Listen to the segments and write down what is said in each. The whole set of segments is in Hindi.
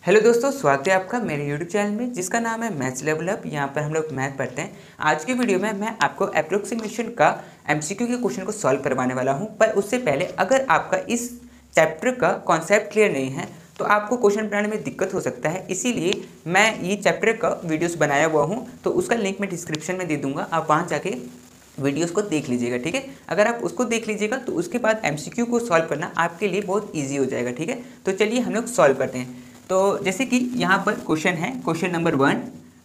हेलो दोस्तों, स्वागत है आपका मेरे यूट्यूब चैनल में जिसका नाम है मैथ्स लेवल अप। यहाँ पर हम लोग मैथ पढ़ते हैं। आज की वीडियो में मैं आपको अप्रोक्सीमेशन का एमसीक्यू के क्वेश्चन को सॉल्व करवाने वाला हूँ। पर उससे पहले अगर आपका इस चैप्टर का कॉन्सेप्ट क्लियर नहीं है तो आपको क्वेश्चन बनाने में दिक्कत हो सकता है। इसीलिए मैं ये चैप्टर का वीडियोज़ बनाया हुआ हूँ, तो उसका लिंक मैं डिस्क्रिप्शन में दे दूँगा। आप वहाँ जाके वीडियोस को देख लीजिएगा, ठीक है। अगर आप उसको देख लीजिएगा तो उसके बाद एमसीक्यू को सॉल्व करना आपके लिए बहुत इजी हो जाएगा, ठीक है। तो चलिए हम लोग सॉल्व करते हैं। तो जैसे कि यहाँ पर क्वेश्चन है, क्वेश्चन नंबर 1।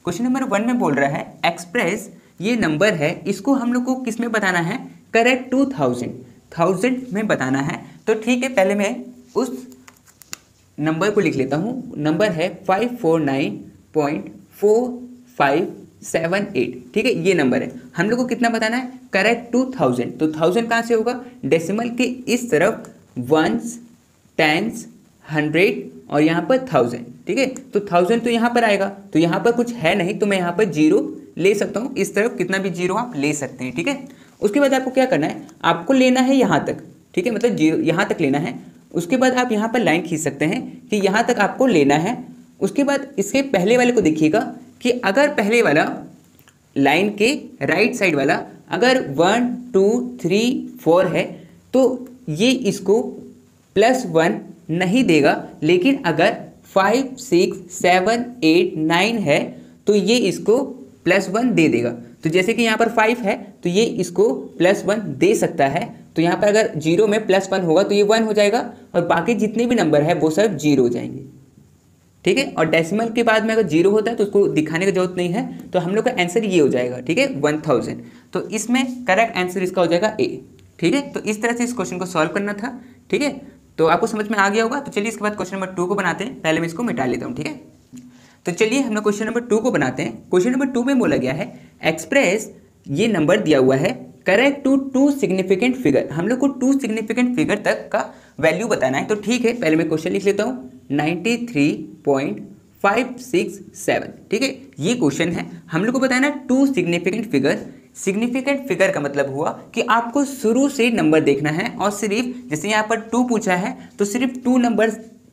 क्वेश्चन नंबर 1 में बोल रहा है एक्सप्रेस, ये नंबर है, इसको हम लोग को किस में बताना है? करेक्ट 2000 में बताना है। तो ठीक है, पहले मैं उस नंबर को लिख लेता हूँ। नंबर है 549.4578, ठीक है। ये नंबर है, हम लोग को कितना बताना है? करेक्ट 2000। तो 1000 कहाँ से होगा? डेसिमल के इस तरफ वंस, टेंस, 100 और यहाँ पर 1000, ठीक है। तो 1000 तो यहाँ पर आएगा, तो यहाँ पर कुछ है नहीं, तो मैं यहाँ पर जीरो ले सकता हूँ। इस तरफ कितना भी जीरो आप ले सकते हैं, ठीक है। उसके बाद आपको क्या करना है? आपको लेना है यहाँ तक, ठीक है, मतलब जीरो यहाँ तक लेना है। उसके बाद आप यहाँ पर लाइन खींच सकते हैं कि यहाँ तक आपको लेना है। उसके बाद इसके पहले वाले को देखिएगा कि अगर पहले वाला लाइन के राइट साइड वाला अगर 1 2 3 4 है तो ये इसको +1 नहीं देगा, लेकिन अगर 5 6 7 8 9 है तो ये इसको +1 दे देगा। तो जैसे कि यहाँ पर 5 है तो ये इसको +1 दे सकता है। तो यहाँ पर अगर 0 में +1 होगा तो ये 1 हो जाएगा और बाकी जितने भी नंबर है वो सब 0 हो जाएंगे, ठीक है। और डेसिमल के बाद में अगर 0 होता है तो उसको दिखाने की जरूरत नहीं है। तो हम लोग का आंसर ये हो जाएगा, ठीक है, 1000। तो इसमें करेक्ट आंसर इसका हो जाएगा ए, ठीक है। तो इस तरह से इस क्वेश्चन को सॉल्व करना था, ठीक है। तो आपको समझ में आ गया होगा। तो चलिए इसके बाद क्वेश्चन नंबर 2 को बनाते हैं। पहले मैं इसको मिटा लेता हूँ, ठीक है। तो चलिए हम लोग क्वेश्चन नंबर 2 को बनाते हैं। क्वेश्चन नंबर 2 में बोला गया है एक्सप्रेस, ये नंबर दिया हुआ है, करेक्ट टू सिग्निफिकेंट फिगर। हम लोग को 2 सिग्निफिकेंट फिगर तक का वैल्यू बताना है। तो ठीक है, पहले मैं क्वेश्चन लिख लेता हूँ। 93.567, ठीक है, ये क्वेश्चन है। हम लोग को बताना है 2 सिग्निफिकेंट फिगर। सिग्निफिकेंट फिगर का मतलब हुआ कि आपको शुरू से नंबर देखना है और सिर्फ जैसे यहाँ पर 2 पूछा है तो सिर्फ 2 नंबर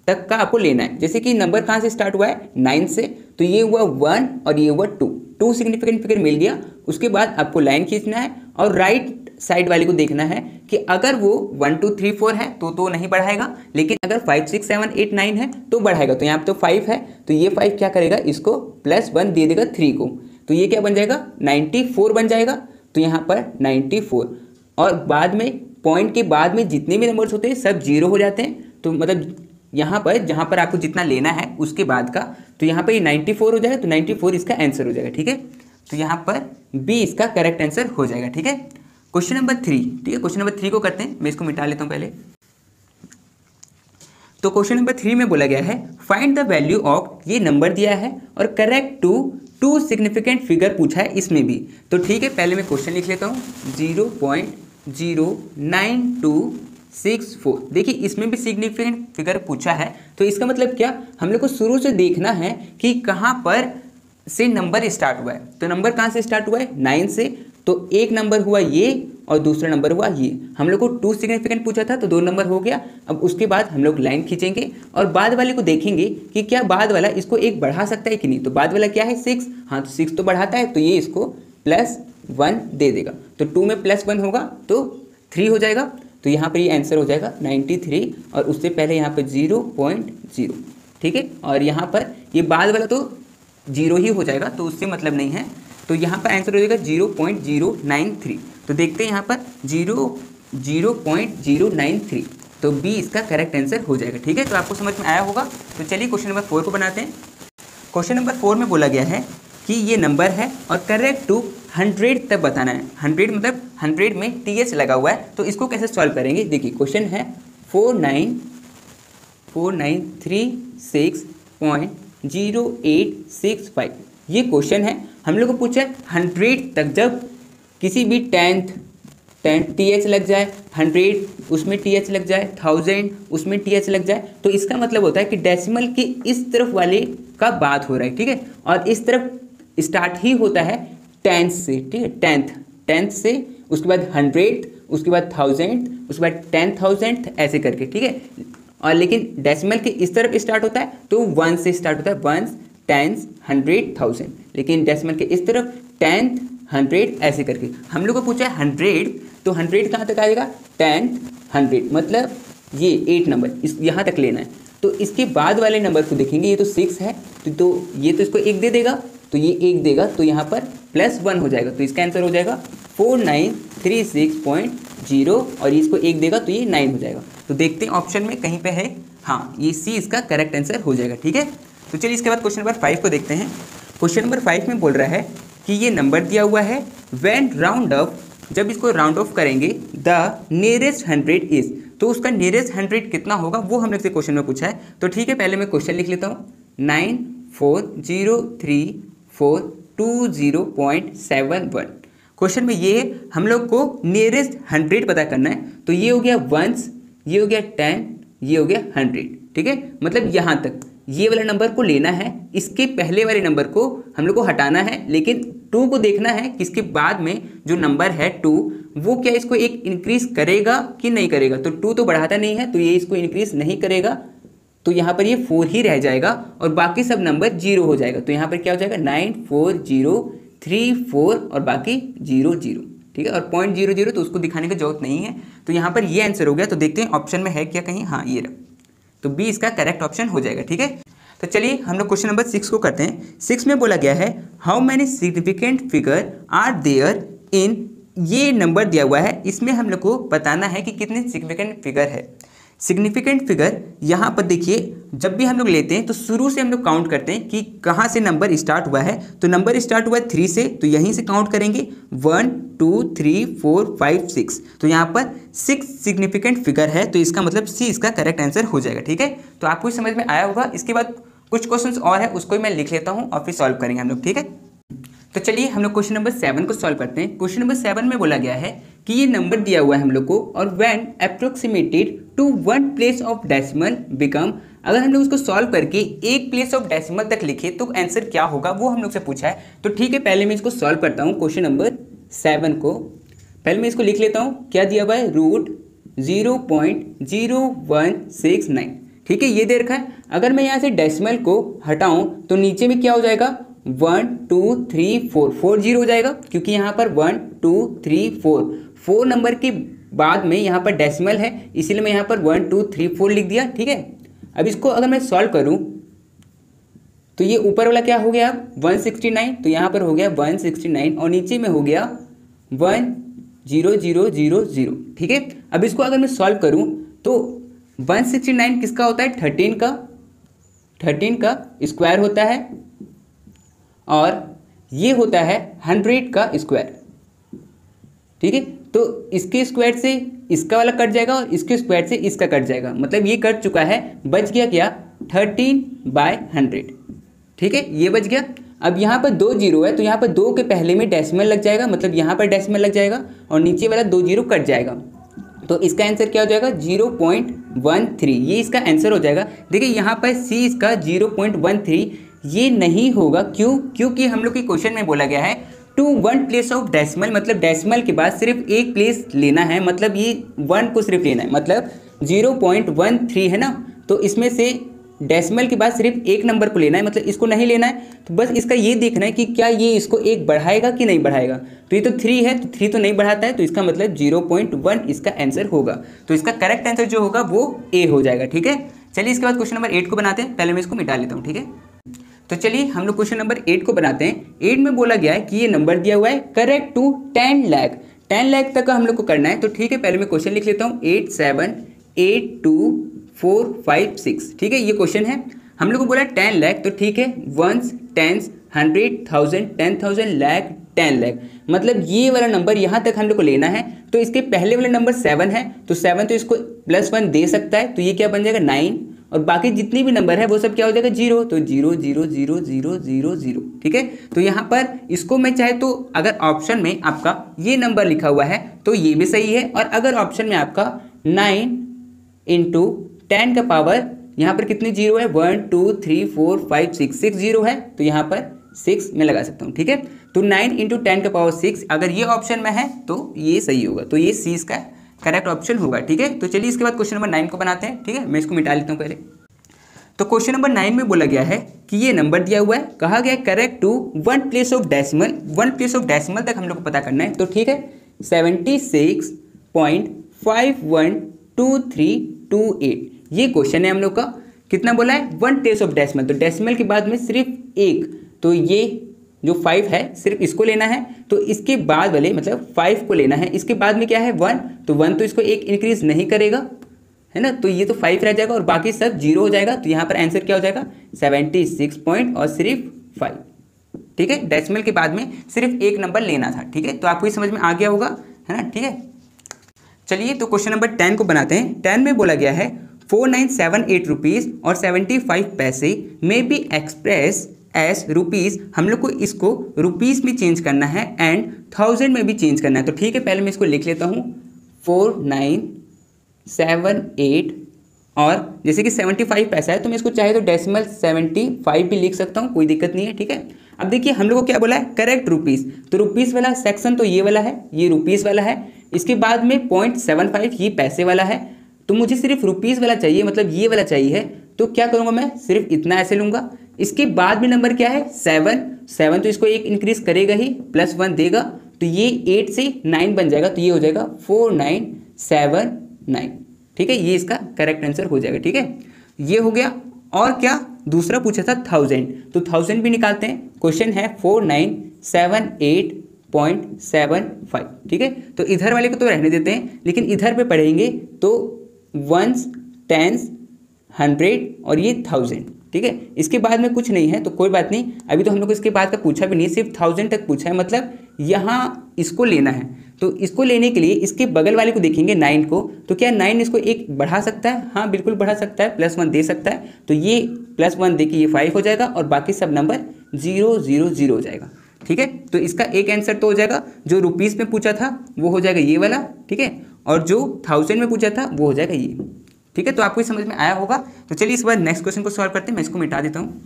तक का आपको लेना है। जैसे कि नंबर कहाँ से स्टार्ट हुआ है? 9 से, तो ये हुआ 1 और ये हुआ 2 सिग्निफिकेंट फिगर मिल गया। उसके बाद आपको लाइन खींचना है और राइट साइड वाले को देखना है कि अगर वो 1 2 3 4 है तो नहीं बढ़ाएगा, लेकिन अगर 5 6 7 8 9 है तो बढ़ाएगा। तो यहाँ पर तो 5 है तो ये 5 क्या करेगा? इसको +1 दे देगा 3 को। तो ये क्या बन जाएगा? 94 बन जाएगा। तो यहाँ पर 94 और बाद में पॉइंट के बाद में जितने भी नंबर्स होते हैं सब 0 हो जाते हैं। तो मतलब यहाँ पर जहाँ पर आपको जितना लेना है उसके बाद का, तो यहाँ पर ये 94 हो जाएगा। तो 94 इसका आंसर हो जाएगा, ठीक है। तो यहाँ पर बी इसका करेक्ट आंसर हो जाएगा, ठीक है। क्वेश्चन नंबर 3, ठीक है, क्वेश्चन नंबर 3 को करते हैं। मैं इसको मिटा लेता हूँ पहले। तो क्वेश्चन नंबर 3 में बोला गया है फाइंड द वैल्यू ऑफ, ये नंबर दिया है और करेक्ट टू सिग्निफिकेंट फिगर पूछा है इसमें भी। तो ठीक है, पहले मैं क्वेश्चन लिख लेता हूँ। 0.09264, देखिए इसमें भी सिग्निफिकेंट फिगर पूछा है। तो इसका मतलब क्या? हम लोग को शुरू से देखना है कि कहाँ पर से नंबर स्टार्ट हुआ है। तो नंबर कहाँ से स्टार्ट हुआ है? 9 से। तो एक नंबर हुआ ये और दूसरा नंबर हुआ ये। हम लोग को 2 सिग्निफिकेंट पूछा था तो 2 नंबर हो गया। अब उसके बाद हम लोग लाइन खींचेंगे और बाद वाले को देखेंगे कि क्या बाद वाला इसको एक बढ़ा सकता है कि नहीं। तो बाद वाला क्या है? 6। हाँ, तो 6 तो बढ़ाता है, तो ये इसको +1 दे देगा। तो 2 में +1 होगा तो 3 हो जाएगा। तो यहाँ पर ये आंसर हो जाएगा 93 और उससे पहले यहाँ पर 0.0, ठीक है। और यहाँ पर ये बाद वाला तो 0 ही हो जाएगा, तो उससे मतलब नहीं है। तो यहाँ पर आंसर हो जाएगा 0.093। तो देखते हैं यहाँ पर 0.093। तो बी इसका करेक्ट आंसर हो जाएगा, ठीक है। तो आपको समझ में आया होगा। तो चलिए क्वेश्चन नंबर 4 को बनाते हैं। क्वेश्चन नंबर 4 में बोला गया है कि ये नंबर है और करेक्ट टू 100 तक बताना है। 100 मतलब 100 में TH लगा हुआ है। तो इसको कैसे सॉल्व करेंगे? देखिए क्वेश्चन है 4936.0865, ये क्वेश्चन है। हम लोग को पूछा है 100 तक, जब किसी भी 10th TH लग जाए, 100 उसमें TH लग जाए, 1000 उसमें TH लग जाए, तो इसका मतलब होता है कि डेसिमल के इस तरफ वाले का बात हो रहा है, ठीक है। और इस तरफ स्टार्ट ही होता है 10th से, ठीक है, 10th से, उसके बाद 100, उसके बाद 1000, उसके बाद 10,000 ऐसे करके, ठीक है। और लेकिन डेसिमल के इस तरफ स्टार्ट होता है तो 1 से स्टार्ट होता है, 1 10 100 1000, लेकिन डेसिमल के इस तरफ 10 100 ऐसे करके। हम लोग को पूछा है 100, तो 100 कहाँ तक आएगा, 10 100, मतलब ये 8 नंबर इस यहाँ तक लेना है। तो इसके बाद वाले नंबर को देखेंगे, ये तो 6 है तो ये तो इसको 1 दे देगा, तो ये 1 देगा तो यहाँ पर +1 हो जाएगा, तो इसका आंसर हो जाएगा 4936.0 और इसको 1 देगा तो ये 9 हो जाएगा। तो देखते हैं ऑप्शन में कहीं पे है, हाँ ये सी इसका करेक्ट आंसर हो जाएगा। ठीक है, तो चलिए इसके बाद क्वेश्चन नंबर 5 को देखते हैं। क्वेश्चन नंबर 5 में बोल रहा है कि ये नंबर दिया हुआ है, व्हेन राउंड ऑफ, जब इसको राउंड ऑफ करेंगे द नियरेस्ट 100 इज, तो उसका नियरेस्ट 100 कितना होगा वो हमने से क्वेश्चन में पूछा है। तो ठीक है, पहले मैं क्वेश्चन लिख लेता हूँ, 9403420.71। क्वेश्चन में ये है, हम लोग को नियरेस्ट 100 पता करना है, तो ये हो गया 1, ये हो गया 10, ये हो गया 100। ठीक है, मतलब यहाँ तक ये वाला नंबर को लेना है, इसके पहले वाले नंबर को हम लोग को हटाना है, लेकिन 2 को देखना है कि इसके बाद में जो नंबर है 2 वो क्या इसको एक इंक्रीज करेगा कि नहीं करेगा। तो 2 तो बढ़ाता नहीं है तो ये इसको इंक्रीज नहीं करेगा, तो यहाँ पर ये 4 ही रह जाएगा और बाकी सब नंबर 0 हो जाएगा। तो यहाँ पर क्या हो जाएगा 94034 और बाकी 00। ठीक है, और 0.00 तो उसको दिखाने की जरूरत नहीं है, तो यहाँ पर ये आंसर हो गया। तो देखते हैं ऑप्शन में है क्या कहीं, हाँ ये रहा, तो बी इसका करेक्ट ऑप्शन हो जाएगा। ठीक है, तो चलिए हम लोग क्वेश्चन नंबर 6 को करते हैं। 6 में बोला गया है, how many significant figure are there in, ये नंबर दिया हुआ है, इसमें हम लोग को बताना है कि कितने सिग्निफिकेंट फिगर है। सिग्निफिकेंट फिगर यहाँ पर देखिए, जब भी हम लोग लेते हैं तो शुरू से हम लोग काउंट करते हैं कि कहाँ से नंबर स्टार्ट हुआ है। तो नंबर स्टार्ट हुआ है 3 से, तो यहीं से काउंट करेंगे 1 2 3 4 5 6, तो यहाँ पर 6 सिग्निफिकेंट फिगर है, तो इसका मतलब सी इसका करेक्ट आंसर हो जाएगा। ठीक है, तो आपको समझ में आया होगा। इसके बाद कुछ क्वेश्चंस और है, उसको मैं लिख लेता हूँ और फिर सॉल्व करेंगे हम लोग। ठीक है, तो चलिए हम लोग क्वेश्चन नंबर 7 को सॉल्व करते हैं। क्वेश्चन नंबर 7 में बोला गया है कि ये नंबर दिया हुआ है हम लोग को, और when approximated to 1 place of decimal become, अगर हम लोग उसको सॉल्व करके 1 प्लेस ऑफ डेसिमल तक लिखे तो आंसर क्या होगा वो हम लोग से पूछा है। तो ठीक है, पहले मैं इसको सॉल्व करता हूँ। क्वेश्चन नंबर 7 को पहले मैं इसको लिख लेता हूँ, क्या दिया हुआ है, √0.0169। ठीक है, ये दे रखा है। अगर मैं यहाँ से डेसिमल को हटाऊँ तो नीचे में क्या हो जाएगा, 1 2 3 4 4 0 हो जाएगा, क्योंकि यहाँ पर 1 2 3 4 नंबर के बाद में यहाँ पर डेसिमल है, इसीलिए मैं यहाँ पर 1 2 3 4 लिख दिया। ठीक है, अब इसको अगर मैं सॉल्व करूँ तो ये ऊपर वाला क्या हो गया, 169, तो यहाँ पर हो गया 169 और नीचे में हो गया 10000। ठीक है, अब इसको अगर मैं सॉल्व करूँ तो 169 किसका होता है, 13 का स्क्वायर होता है, और ये होता है 100 का स्क्वायर। ठीक है, तो इसके स्क्वायर से इसका वाला कट जाएगा और इसके स्क्वायर से इसका कट जाएगा, मतलब ये कट चुका है, बच गया क्या, 13/100। ठीक है, ये बच गया। अब यहाँ पर 2 0 है, तो यहाँ पर 2 के पहले में डेसिमल लग जाएगा, मतलब यहाँ पर डेसिमल लग जाएगा और नीचे वाला 2 0 कट जाएगा, तो इसका आंसर क्या हो जाएगा, 0.13। ये इसका आंसर हो जाएगा। देखिए यहाँ पर सी इसका 0.13 ये नहीं होगा, क्यों, क्योंकि हम लोग के क्वेश्चन में बोला गया है टू 1 प्लेस ऑफ डेसिमल, मतलब डेसिमल के बाद सिर्फ 1 प्लेस लेना है, मतलब ये 1 को सिर्फ लेना है, मतलब 0.13 है ना, तो इसमें से डेसिमल के बाद सिर्फ 1 नंबर को लेना है, मतलब इसको नहीं लेना है। तो बस इसका ये देखना है कि क्या ये इसको 1 बढ़ाएगा कि नहीं बढ़ाएगा। तो ये तो 3 है, तो 3 तो नहीं बढ़ाता है, तो इसका मतलब 0.1 इसका आंसर होगा। तो इसका करेक्ट आंसर जो होगा वो ए हो जाएगा। ठीक है, चलिए इसके बाद क्वेश्चन नंबर 8 को बनाते हैं। पहले मैं इसको मिटा लेता हूँ। ठीक है, तो चलिए हम लोग क्वेश्चन नंबर 8 को बनाते हैं। 8 में बोला गया है कि ये नंबर दिया हुआ है, करेक्ट टू 10 लाख। 10 लाख तक का हम लोग को करना है। तो ठीक है, पहले मैं क्वेश्चन लिख लेता हूँ, 878245 ठीक है, ये क्वेश्चन है। हम लोग को बोला 10 लाख, तो ठीक है, 1 10 100 1000 10,000 लाख 10 लाख, मतलब ये वाला नंबर यहाँ तक हम लोग को लेना है। तो इसके पहले वाला नंबर 7 है, तो 7 तो इसको +1 दे सकता है, तो ये क्या बन जाएगा 9, और बाकी जितनी भी नंबर है वो सब क्या हो जाएगा 0, तो 0 0 0 0 0 0। ठीक है, तो यहाँ पर इसको मैं चाहे तो अगर ऑप्शन में आपका ये नंबर लिखा हुआ है तो ये भी सही है, और अगर ऑप्शन में आपका 9 × 10 का पावर यहाँ पर कितनी 0 है, 1 2 3 4 5 6 0 है, तो यहाँ पर 6 में लगा सकता हूँ। ठीक है, तो 9 × 10 का पावर 6 अगर ये ऑप्शन में है तो ये सही होगा। तो ये सी इसका करेक्ट ऑप्शन होगा। ठीक है, तो चलिए इसके बाद क्वेश्चन नंबर 9 को बनाते हैं। ठीक है, मैं इसको मिटा लेता हूँ पहले। तो क्वेश्चन नंबर 9 में बोला गया है कि ये नंबर दिया हुआ है, कहा गया है correct to one place of decimal, one place of decimal तक हम लोग को पता करना है। तो ठीक है, 76.512328 ये क्वेश्चन है हम लोग का। कितना बोला है, वन प्लेस ऑफ डेसिमल, तो डेसिमल के बाद में सिर्फ एक, तो ये जो 5 है सिर्फ इसको लेना है, तो इसके बाद वाले मतलब 5 को लेना है, इसके बाद में क्या है 1, तो 1 तो इसको एक इंक्रीज नहीं करेगा है ना, तो ये तो 5 रह जाएगा और बाकी सब 0 हो जाएगा। तो यहाँ पर आंसर क्या हो जाएगा 76 पॉइंट और सिर्फ 5। ठीक है, डेसिमल के बाद में सिर्फ एक नंबर लेना था। ठीक है, तो आपको ये समझ में आ गया होगा, है ना। ठीक है, चलिए तो क्वेश्चन नंबर 10 को बनाते हैं। 10 में बोला गया है 4978 रुपीज़ और 75 पैसे में बी एक्सप्रेस एस रुपीज़, हम लोग को इसको रुपीज़ में चेंज करना है एंड 1000 में भी चेंज करना है। तो ठीक है, पहले मैं इसको लिख लेता हूँ 4978 और जैसे कि 75 पैसा है तो मैं इसको चाहे तो डेसिमल 75 भी लिख सकता हूँ, कोई दिक्कत नहीं है। ठीक है, अब देखिए हम लोग को क्या बोला है करेक्ट रुपीज़, तो रुपीज़ वाला सेक्शन तो ये वाला है, ये रुपीज़ वाला है, इसके बाद में 0.75 ये पैसे वाला है, तो मुझे सिर्फ रुपीज़ वाला चाहिए, मतलब ये वाला चाहिए। तो क्या करूँगा मैं, सिर्फ इतना ऐसे लूँगा। इसके बाद में नंबर क्या है 7 तो इसको एक इंक्रीज करेगा ही, +1 देगा, तो ये 8 से 9 बन जाएगा, तो ये हो जाएगा 4979। ठीक है, ये इसका करेक्ट आंसर हो जाएगा। ठीक है, ये हो गया। और क्या दूसरा पूछा था 1000, तो 1000 भी निकालते हैं। क्वेश्चन है 4978.75। ठीक है, तो इधर वाले को तो रहने देते हैं, लेकिन इधर पे पढ़ेंगे तो वंस, टेंस, 100 और ये 1000। ठीक है, इसके बाद में कुछ नहीं है तो कोई बात नहीं, अभी तो हम लोग को इसके बाद का पूछा भी नहीं, सिर्फ 1000 तक पूछा है, मतलब यहाँ इसको लेना है। तो इसको लेने के लिए इसके बगल वाले को देखेंगे 9 को, तो क्या 9 इसको एक बढ़ा सकता है, हाँ बिल्कुल बढ़ा सकता है, +1 दे सकता है, तो ये +1 दे के ये 5 हो जाएगा और बाकी सब नंबर 0 0 0 हो जाएगा। ठीक है, तो इसका एक आंसर तो हो जाएगा, जो रुपीज़ में पूछा था वो हो जाएगा ये वाला। ठीक है, और जो 1000 में पूछा था वो हो जाएगा ये। ठीक है, तो आपको समझ में आया होगा। तो चलिए इस बार नेक्स्ट क्वेश्चन को सॉल्व करते हैं, मैं इसको मिटा देता हूँ।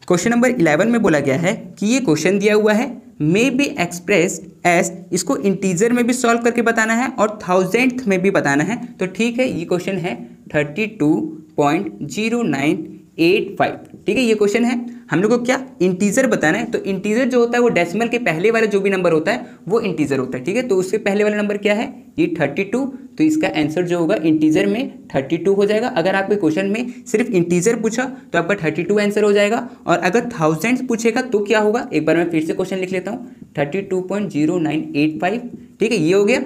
क्वेश्चन नंबर 11 में बोला गया है कि ये क्वेश्चन दिया हुआ है मे बी एक्सप्रेस एस, इसको इंटीजर में भी सॉल्व करके बताना है और 1000th में भी बताना है। तो ठीक है, ये क्वेश्चन है 32.0985। ठीक है, ये क्वेश्चन है, हम लोग को क्या इंटीजर बताना है। तो इंटीजर जो होता है वो डेसिमल के पहले वाला जो भी नंबर होता है वो इंटीजर होता है। ठीक है, तो उसके पहले वाला नंबर क्या है, ये 32, तो इसका आंसर जो होगा इंटीजर में 32 हो जाएगा। अगर आपके क्वेश्चन में सिर्फ इंटीजर पूछा तो आपका 32 आंसर हो जाएगा, और अगर 1000 पूछेगा तो क्या होगा, एक बार मैं फिर से क्वेश्चन लिख लेता हूँ 32.0985। ठीक है, ये हो गया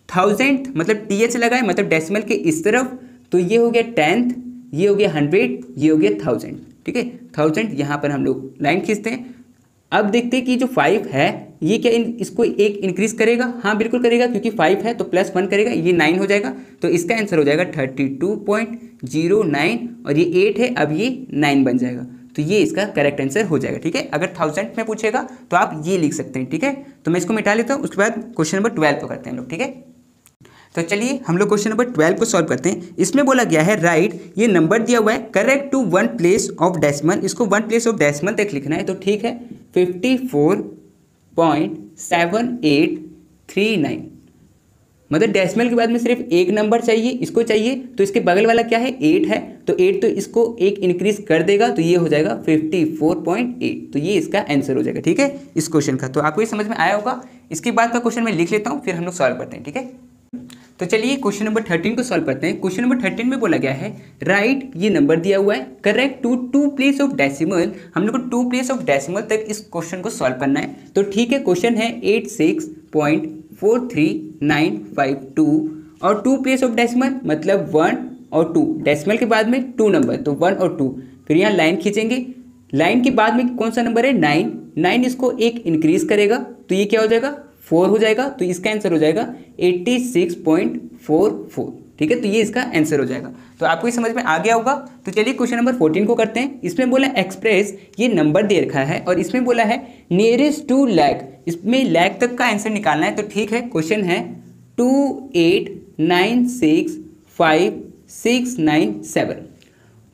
1000 मतलब TH लगाए, मतलब डेसिमल के इस तरफ, तो ये हो गया 10th, ये हो गया 100, ये हो गया 1000। ठीक है, 1000 यहाँ पर हम लोग लाइन खींचते हैं। अब देखते हैं कि जो 5 है ये क्या इसको एक इंक्रीज करेगा, हाँ बिल्कुल करेगा, क्योंकि 5 है तो +1 करेगा, ये 9 हो जाएगा, तो इसका आंसर हो जाएगा 32.09 और ये 8 है, अब ये 9 बन जाएगा, तो ये इसका करेक्ट आंसर हो जाएगा। ठीक है, अगर 1000 में पूछेगा तो आप ये लिख सकते हैं। ठीक है, तो मैं इसको मिटा लेता हूँ, उसके बाद क्वेश्चन नंबर 12 को करते हैं लोग। ठीक है, तो चलिए हम लोग क्वेश्चन नंबर 12 को सॉल्व करते हैं। इसमें बोला गया है राइट, ये नंबर दिया हुआ है correct to one place of decimal, इसको वन प्लेस ऑफ डेसिमल तक लिखना है। तो ठीक है, 54.7839, मतलब डेसिमल के बाद में सिर्फ एक नंबर चाहिए, इसको चाहिए, तो इसके बगल वाला क्या है 8 है, तो 8 तो इसको एक इंक्रीज कर देगा, तो ये हो जाएगा 54.8, तो ये इसका आंसर हो जाएगा। ठीक है, इस क्वेश्चन का, तो आपको ये समझ में आया होगा। इसके बाद का क्वेश्चन मैं लिख लेता हूँ, फिर हम लोग सॉल्व करते हैं। ठीक है, तो चलिए क्वेश्चन नंबर 13 को सॉल्व करते हैं। क्वेश्चन नंबर 13 में बोला गया है राइट, ये नंबर दिया हुआ है correct to 2 place of decimal, हम लोग को 2 प्लेस ऑफ डेसिमल तक इस क्वेश्चन को सॉल्व करना है। तो ठीक है, क्वेश्चन है 86.43952 और 2 प्लेस ऑफ डेसिमल मतलब 1 और 2, डेसिमल के बाद में 2 नंबर, तो 1 और 2, फिर यहाँ लाइन खींचेंगे, लाइन के बाद में कौन सा नंबर है 9 इसको एक इंक्रीज करेगा, तो ये क्या हो जाएगा 4 हो जाएगा, तो इसका आंसर हो जाएगा 86.44। ठीक है, तो ये इसका आंसर हो जाएगा। तो आपको ये समझ में आ गया होगा। तो चलिए क्वेश्चन नंबर 14 को करते हैं। इसमें बोला एक्सप्रेस, ये नंबर दे रखा है और इसमें बोला है नियरेस्ट टू लैख, इसमें लैख तक का आंसर निकालना है। तो ठीक है, क्वेश्चन है 28965,697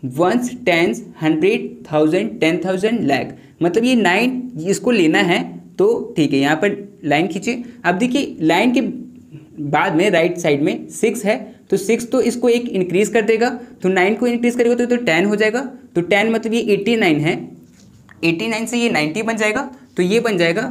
वंस, टेंस, 100, 1000, 10,000, लैख, मतलब ये 9 इसको लेना है। तो ठीक है, यहाँ पर लाइन खींचिए। अब देखिए लाइन के बाद में राइट साइड में 6 है, तो 6 तो इसको एक इंक्रीज कर देगा, तो 9 को इंक्रीज करेगा तो 10 हो जाएगा। तो 10 मतलब ये 89 है, 89 से ये 90 बन जाएगा, तो ये बन जाएगा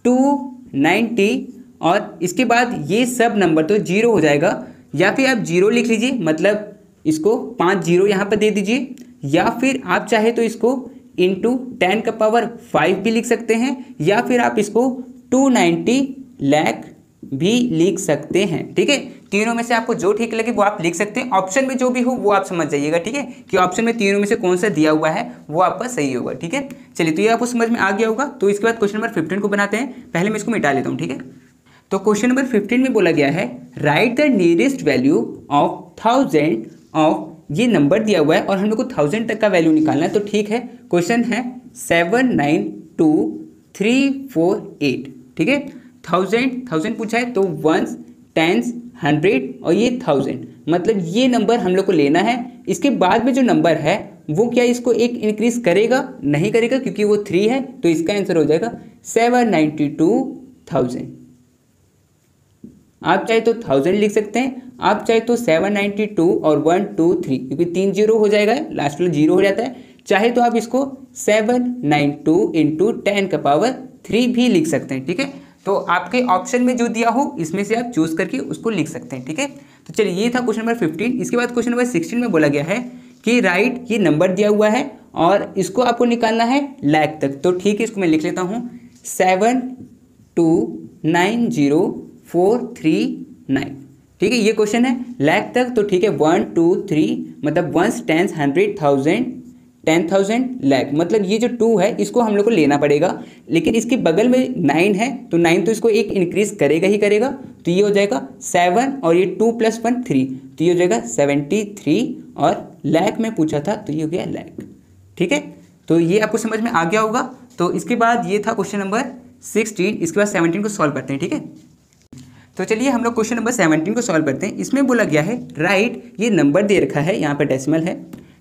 290। और इसके बाद ये सब नंबर तो जीरो हो जाएगा, या फिर आप जीरो लिख लीजिए, मतलब इसको 5 जीरो यहाँ पर दे दीजिए, या फिर आप चाहे तो इसको इंटू 10 का पावर 5 भी लिख सकते हैं, या फिर आप इसको 290 लाख भी लिख सकते हैं। ठीक है, तीनों में से आपको जो ठीक लगे वो आप लिख सकते हैं। ऑप्शन में जो भी हो वो आप समझ जाइएगा। ठीक है, कि ऑप्शन में तीनों में से कौन सा दिया हुआ है वो आपका सही होगा। ठीक है, चलिए, तो ये आपको समझ में आ गया होगा। तो इसके बाद क्वेश्चन नंबर 15 को बनाते हैं। पहले मैं इसको मिटा लेता हूँ। ठीक है, तो क्वेश्चन नंबर 15 में बोला गया है right the nearest value of 1000 of, ये नंबर दिया हुआ है और हम लोग को 1000 तक का वैल्यू निकालना है। तो ठीक है, क्वेश्चन है 792348। ठीक है, 1000 पूछा है, तो 1s 10s 100 और ये 1000, मतलब ये नंबर हम लोग को लेना है। इसके बाद में जो नंबर है वो क्या इसको एक इंक्रीज करेगा? नहीं करेगा, क्योंकि वो 3 है, तो इसका आंसर हो जाएगा 792,000। आप चाहे तो 1000 लिख सकते हैं, आप चाहे तो 792 और 1 2 3, क्योंकि 3 जीरो हो जाएगा, लास्ट में जीरो हो जाता है। चाहे तो आप इसको 792 इंटू 10 का पावर 3 भी लिख सकते हैं। ठीक है, तो आपके ऑप्शन में जो दिया हो इसमें से आप चूज करके उसको लिख सकते हैं। ठीक है, तो चलिए, ये था क्वेश्चन नंबर 15। इसके बाद क्वेश्चन नंबर 16 में बोला गया है कि राइट, ये नंबर दिया हुआ है और इसको आपको निकालना है लाख तक। तो ठीक है, इसको मैं लिख लेता हूँ 7290439। ठीक है, ये क्वेश्चन है लाख तक। तो ठीक है, 1 2 3 मतलब 1s 10s 100 1000 10,000 लाख, मतलब ये जो 2 है इसको हम लोग को लेना पड़ेगा, लेकिन इसके बगल में 9 है, तो 9 तो इसको एक इंक्रीज करेगा ही करेगा, तो ये हो जाएगा 7 और ये 2 + 1 3, तो ये हो जाएगा 73 और लाख में पूछा था तो ये हो गया लाख। ठीक है, तो ये आपको समझ में आ गया होगा। तो इसके बाद ये था क्वेश्चन नंबर 16। इसके बाद 17 को सॉल्व करते हैं। ठीक है, तो चलिए हम लोग क्वेश्चन नंबर 17 को सॉल्व करते हैं। इसमें बोला गया है राइट, ये नंबर दे रखा है, यहाँ पर डेसिमल है,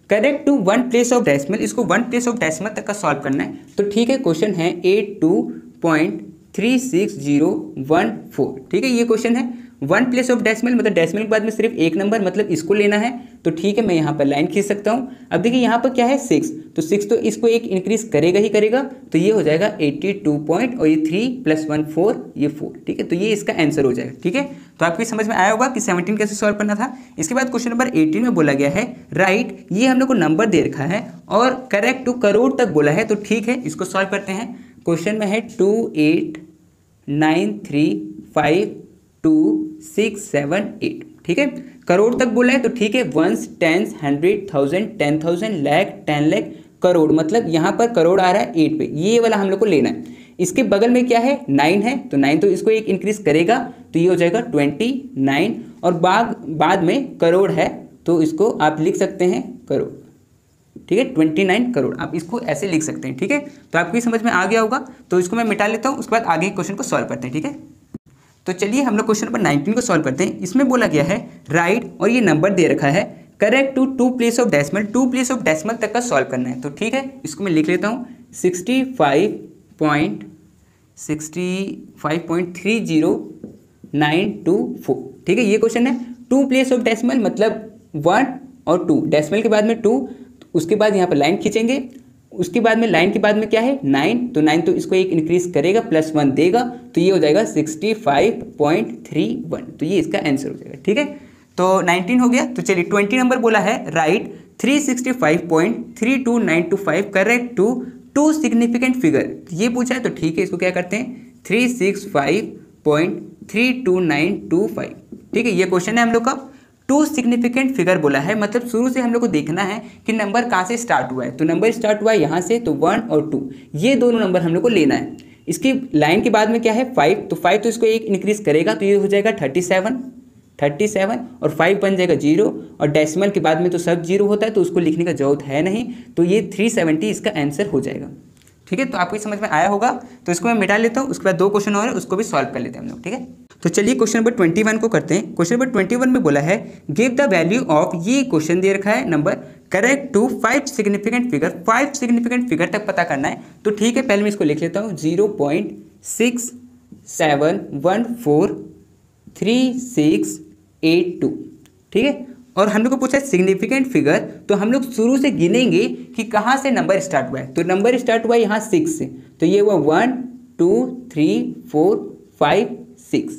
correct to 1 place of decimal, इसको 1 प्लेस ऑफ डेसिमल तक का सॉल्व करना है। तो ठीक है, क्वेश्चन है 82.36014। ठीक है, ये क्वेश्चन है 1 प्लेस ऑफ डेसिमल, मतलब डेसिमल के बाद में सिर्फ एक नंबर, मतलब इसको लेना है। तो ठीक है, मैं यहाँ पर लाइन खींच सकता हूँ। अब देखिए यहाँ पर क्या है 6, तो 6 तो इसको एक इंक्रीज करेगा ही करेगा, तो ये हो जाएगा 82 पॉइंट और ये 3 + 1 4, ये 4। ठीक है, तो ये इसका आंसर हो जाएगा। ठीक है, तो आपको समझ में आया होगा कि 17 कैसे सॉल्व करना था। इसके बाद क्वेश्चन नंबर 18 में बोला गया है राइट, ये हम लोग को नंबर दे रखा है और करेक्ट टू करोड़ तक बोला है। तो ठीक है, इसको सॉल्व करते हैं। क्वेश्चन में है 289352678। ठीक है, करोड़ तक बोला है, तो ठीक है 1s 10s 100 1000 10,000 लाख 10 लाख करोड़, मतलब यहाँ पर करोड़ आ रहा है 8 पे, ये वाला हम लोग को लेना है। इसके बगल में क्या है 9 है, तो 9 तो इसको एक इंक्रीज करेगा, तो ये हो जाएगा 29 और बाद में करोड़ है, तो इसको आप लिख सकते हैं करोड़। ठीक है, 29 करोड़, आप इसको ऐसे लिख सकते हैं। ठीक है, तो आपकी समझ में आ गया होगा। तो इसको मैं मिटा लेता हूँ, उसके बाद आगे क्वेश्चन को सॉल्व करते हैं। ठीक है, तो चलिए हम लोग क्वेश्चन नंबर 19 को सॉल्व करते हैं। इसमें बोला गया है राइट, और ये नंबर दे रखा है correct to 2 place of decimal, 2 place of decimal तक का सॉल्व करना है। तो ठीक है, इसको मैं लिख लेता हूँ 65.30924। ठीक है, ये क्वेश्चन है 2 प्लेस ऑफ डेसिमल, मतलब 1 और 2, डेसिमल के बाद में 2, उसके बाद यहाँ पर लाइन खींचेंगे, उसके बाद में लाइन के बाद में क्या है 9, तो 9 तो इसको एक इंक्रीज करेगा, +1 देगा, तो ये हो जाएगा 65.31, तो ये इसका आंसर हो जाएगा। ठीक है, तो 19 हो गया। तो चलिए 20 नंबर बोला है right 365.32925 correct to 2 significant figure, ये पूछा है। तो ठीक है, इसको क्या करते हैं 365.32925। ठीक है, ये क्वेश्चन है हम लोग का। 2 सिग्निफिकेंट फिगर बोला है, मतलब शुरू से हम लोग को देखना है कि नंबर कहाँ से स्टार्ट हुआ है। तो नंबर स्टार्ट हुआ है यहाँ से, तो 1 और 2, ये दोनों नंबर हम लोग को लेना है। इसकी लाइन के बाद में क्या है 5, तो 5 तो इसको एक इंक्रीज करेगा, तो ये हो जाएगा 37 और 5 बन जाएगा 0, और डेसिमल के बाद में तो सब 0 होता है, तो उसको लिखने का जरूरत है नहीं, तो ये 370 इसका आंसर हो जाएगा। ठीक है, तो आपको समझ में आया होगा। तो इसको मैं मिटा लेता हूँ, उसके बाद 2 क्वेश्चन और है, उसको भी सॉल्व कर लेते हैं हम लोग। ठीक है, तो चलिए क्वेश्चन नंबर 21 को करते हैं। क्वेश्चन नंबर 21 में बोला है गिव द वैल्यू ऑफ, ये क्वेश्चन दे रखा है number correct to 5 significant figure, 5 significant figure तक पता करना है। तो ठीक है, पहले मैं इसको लिख लेता हूँ 0.6714 3682, ठीक है। और हम लोग को पूछा है सिग्निफिकेंट फिगर, तो हम लोग शुरू से गिनेंगे कि कहाँ से नंबर स्टार्ट हुआ है। तो नंबर स्टार्ट हुआ है यहाँ 6 से, तो ये हुआ 1 2 3 4 5 6,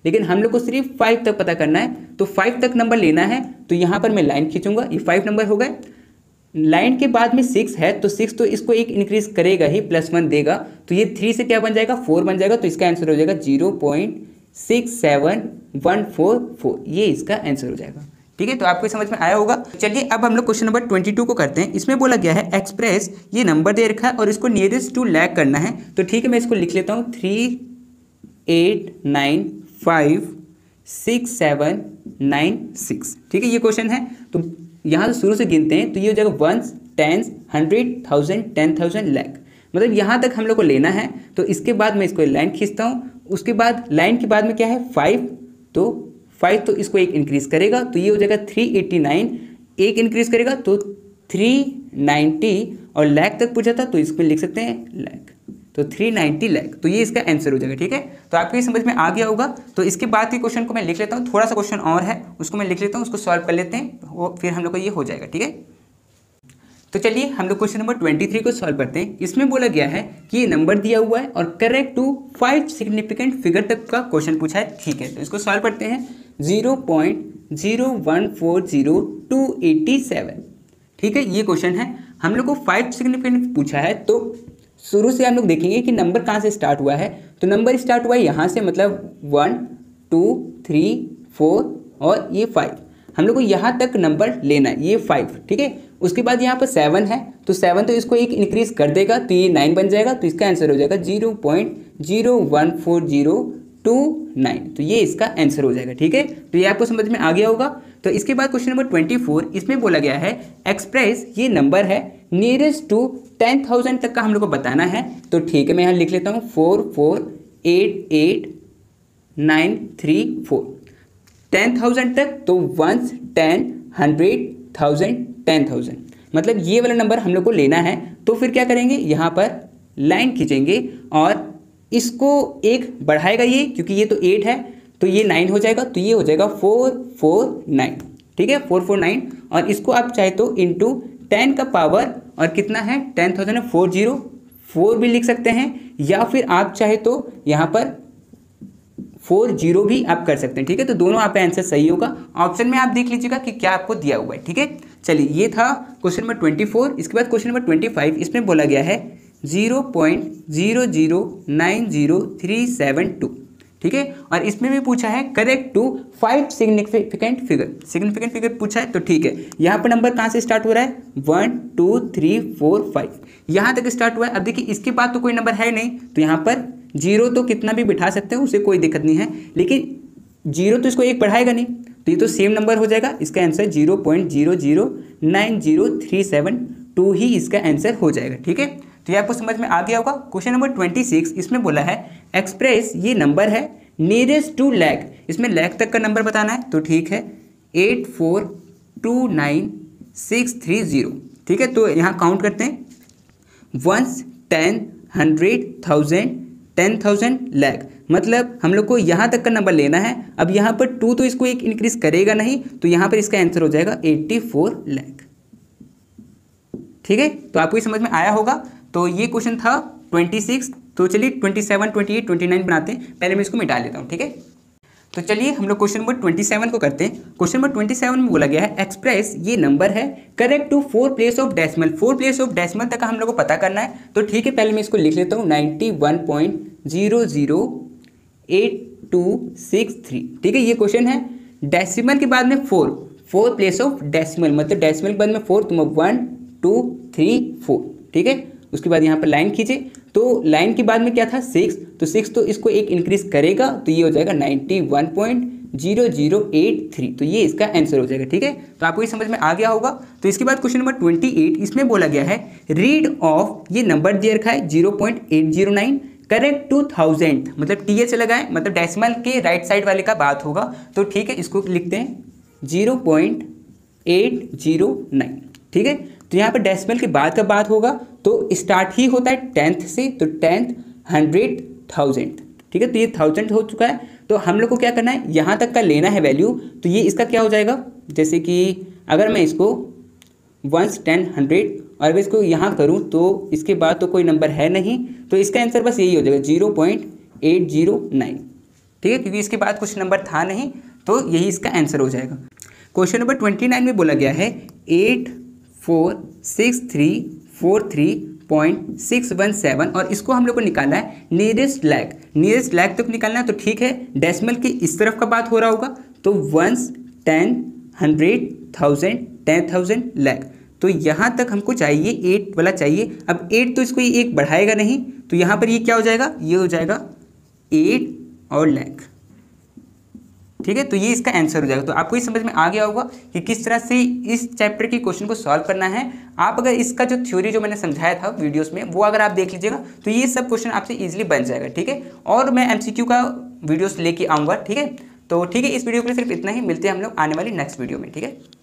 लेकिन हम लोग को सिर्फ 5 तक पता करना है, तो 5 तक नंबर लेना है। तो यहाँ पर मैं लाइन खींचूंगा, ये 5 नंबर हो गए। लाइन के बाद में 6 है, तो 6 तो इसको एक इंक्रीज करेगा ही, +1 देगा, तो ये 3 से क्या बन जाएगा 4 बन जाएगा। तो इसका आंसर हो जाएगा 0.67144, ये इसका आंसर हो जाएगा, ठीक है। तो आपको समझ में आया होगा। चलिए अब हम लोग क्वेश्चन नंबर 22 को करते हैं। इसमें बोला गया है एक्सप्रेस, ये नंबर दे रखा है और इसको नियरेस्ट टू लैक करना है। तो ठीक है, मैं इसको लिख लेता हूँ 38956796, ठीक है, ये क्वेश्चन है। तो यहाँ से शुरू से गिनते हैं, तो ये हो जाएगा 1 10 100 1000 10,000 लाख, मतलब यहाँ तक हम लोग को लेना है। तो इसके बाद मैं इसको लाइन खींचता हूँ, उसके बाद लाइन के बाद में क्या है 5, तो 5 तो इसको एक इंक्रीज करेगा, तो ये हो जाएगा 389, एक इंक्रीज करेगा तो 390, और लाख तक पूछा था तो इसमें लिख सकते हैं लाख, तो 390 लाख, तो ये इसका आंसर हो जाएगा, ठीक है। तो आपको ये समझ में आ गया होगा। तो इसके बाद के क्वेश्चन को मैं लिख लेता हूँ, थोड़ा सा क्वेश्चन और है उसको मैं लिख लेता हूँ, उसको सॉल्व कर लेते हैं, वो फिर हम लोग को ये हो जाएगा, ठीक है। तो चलिए हम लोग क्वेश्चन नंबर 23 को सॉल्व करते हैं। इसमें बोला गया है कि ये नंबर दिया हुआ है और करेक्ट टू 5 सिग्निफिकेंट फिगर तक का क्वेश्चन पूछा है, ठीक है। तो इसको सॉल्व करते हैं। 0.0140287, ठीक है, ये क्वेश्चन है। हम लोग को 5 सिग्निफिकेंट पूछा है, तो शुरू से हम लोग देखेंगे कि नंबर कहाँ से स्टार्ट हुआ है। तो नंबर स्टार्ट हुआ है यहाँ से, मतलब 1 2 3 4 और ये 5, हम लोग को यहाँ तक नंबर लेना है, ये 5, ठीक है। उसके बाद यहाँ पर 7 है, तो 7 तो इसको एक इंक्रीज कर देगा, तो ये 9 बन जाएगा, तो इसका आंसर हो जाएगा 0.01402 तो ये इसका आंसर हो जाएगा, ठीक है। तो ये आपको समझ में आ गया होगा। तो इसके बाद क्वेश्चन नंबर 24, इसमें बोला गया है एक्सप्रेस, ये नंबर है नियरेस्ट टू 10,000 तक का हम लोग को बताना है। तो ठीक है, मैं यहाँ लिख लेता हूँ 4488934, 10,000 तक, तो 1 10 100 1000 10,000, मतलब ये वाला नंबर हम लोग को लेना है। तो फिर क्या करेंगे, यहाँ पर लाइन खींचेंगे और इसको एक बढ़ाएगा ये, क्योंकि ये तो 8 है, तो ये 9 हो जाएगा, तो ये हो जाएगा 449, ठीक है, 449। और इसको आप चाहे तो इंटू 10 का पावर और कितना है 10,000 है 404 भी लिख सकते हैं, या फिर आप चाहे तो यहाँ पर 40 भी आप कर सकते हैं, ठीक है। तो दोनों आपका आंसर सही होगा। ऑप्शन में आप देख लीजिएगा कि क्या आपको दिया हुआ है, ठीक है। चलिए, ये था क्वेश्चन नंबर 24। इसके बाद क्वेश्चन नंबर 25, इसमें बोला गया है 0.0090372, ठीक है। और इसमें भी पूछा है करेक्ट टू 5 सिग्निफिकेंट फिगर पूछा है। तो ठीक है, यहाँ पर नंबर कहाँ से स्टार्ट हो रहा है 1 2 3 4 5, यहाँ तक स्टार्ट हुआ है। अब देखिए इसके बाद तो कोई नंबर है नहीं, तो यहाँ पर 0 तो कितना भी बिठा सकते हैं, उसे कोई दिक्कत नहीं है, लेकिन 0 तो इसको एक बढ़ाएगा नहीं, तो ये तो सेम नंबर हो जाएगा। इसका आंसर 0.0090372 ही इसका आंसर हो जाएगा, ठीक है। तो ये आपको समझ में आ गया होगा। क्वेश्चन नंबर 26, इसमें बोला है एक्सप्रेस, ये नंबर है नियरेस्ट टू लैख, इसमें लैख तक का नंबर बताना है। तो ठीक है 8429630, ठीक है। तो यहाँ काउंट करते हैं 1 10 100 1000 10,000 लाख, मतलब हम लोग को यहाँ तक का नंबर लेना है। अब यहाँ पर 2 तो इसको एक इंक्रीज करेगा नहीं, तो यहाँ पर इसका आंसर हो जाएगा 84 लाख, ठीक है। तो आपको ये समझ में आया होगा। तो ये क्वेश्चन था 26। तो चलिए 27 28 29 बनाते हैं, पहले मैं इसको मिटा लेता हूँ, ठीक है। तो चलिए हम लोग क्वेश्चन नंबर 27 को करते हैं। क्वेश्चन नंबर 27 में बोला गया है एक्सप्रेस, ये नंबर है correct to 4 place of decimal, 4 place of decimal तक का हम लोग को पता करना है। तो ठीक है, पहले मैं इसको लिख लेता हूँ 91.008263, ठीक है, ये क्वेश्चन है। डेसिमल के बाद में 4 प्लेस ऑफ डेसिमल, मतलब डेसिमल के बाद में 4, तो 1 2 3 4, ठीक है। उसके बाद यहाँ पर लाइन खींचे, तो लाइन के बाद में क्या था 6, तो 6 तो इसको एक इंक्रीज करेगा, तो ये हो जाएगा 91.0083, तो ये इसका आंसर हो जाएगा, ठीक है। तो आपको ये समझ में आ गया होगा। तो इसके बाद क्वेश्चन नंबर 28, इसमें बोला गया है रीड ऑफ, ये नंबर दिया रखा है 0.809 करेक्ट टू 1000, मतलब TH लगाए, मतलब डेसिमल के राइट साइड वाले का बात होगा। तो ठीक है, इसको लिखते हैं 0.809, ठीक है। तो यहाँ पर डेसिमल के बाद का बात होगा, तो स्टार्ट ही होता है 10th से, तो 10th 100 1000, ठीक है। तो ये 1000 हो चुका है। तो हम लोग को क्या करना है, यहाँ तक का लेना है वैल्यू। तो ये इसका क्या हो जाएगा, जैसे कि अगर मैं इसको 1, 10, 100 और अगर इसको यहाँ करूँ तो इसके बाद तो कोई नंबर है नहीं, तो इसका आंसर बस यही हो जाएगा 0.809, ठीक है, क्योंकि इसके बाद कुछ नंबर था नहीं, तो यही इसका आंसर हो जाएगा। क्वेश्चन नंबर 29 में बोला गया है 846343.617 और इसको हम लोग को निकालना है नियरेस्ट लैग तक निकालना है। तो ठीक है, डेसिमल की इस तरफ का बात हो रहा होगा, तो 1, 10, 100, 1000, 10,000 लाख, तो यहाँ तक हमको चाहिए 8 वाला चाहिए। अब 8 तो इसको ये एक बढ़ाएगा नहीं, तो यहाँ पर ये क्या हो जाएगा, ये हो जाएगा 8 और लाख, ठीक है। तो ये इसका आंसर हो जाएगा। तो आपको ये समझ में आ गया होगा कि किस तरह से इस चैप्टर के क्वेश्चन को सॉल्व करना है। आप अगर इसका जो थ्योरी जो मैंने समझाया था वीडियोस में वो अगर आप देख लीजिएगा तो ये सब क्वेश्चन आपसे इजीली बन जाएगा, ठीक है। और मैं एमसीक्यू का वीडियोस लेके आऊँगा, ठीक है। तो ठीक है, इस वीडियो के लिए सिर्फ इतना ही, मिलते हैं हम लोग आने वाली नेक्स्ट वीडियो में, ठीक है।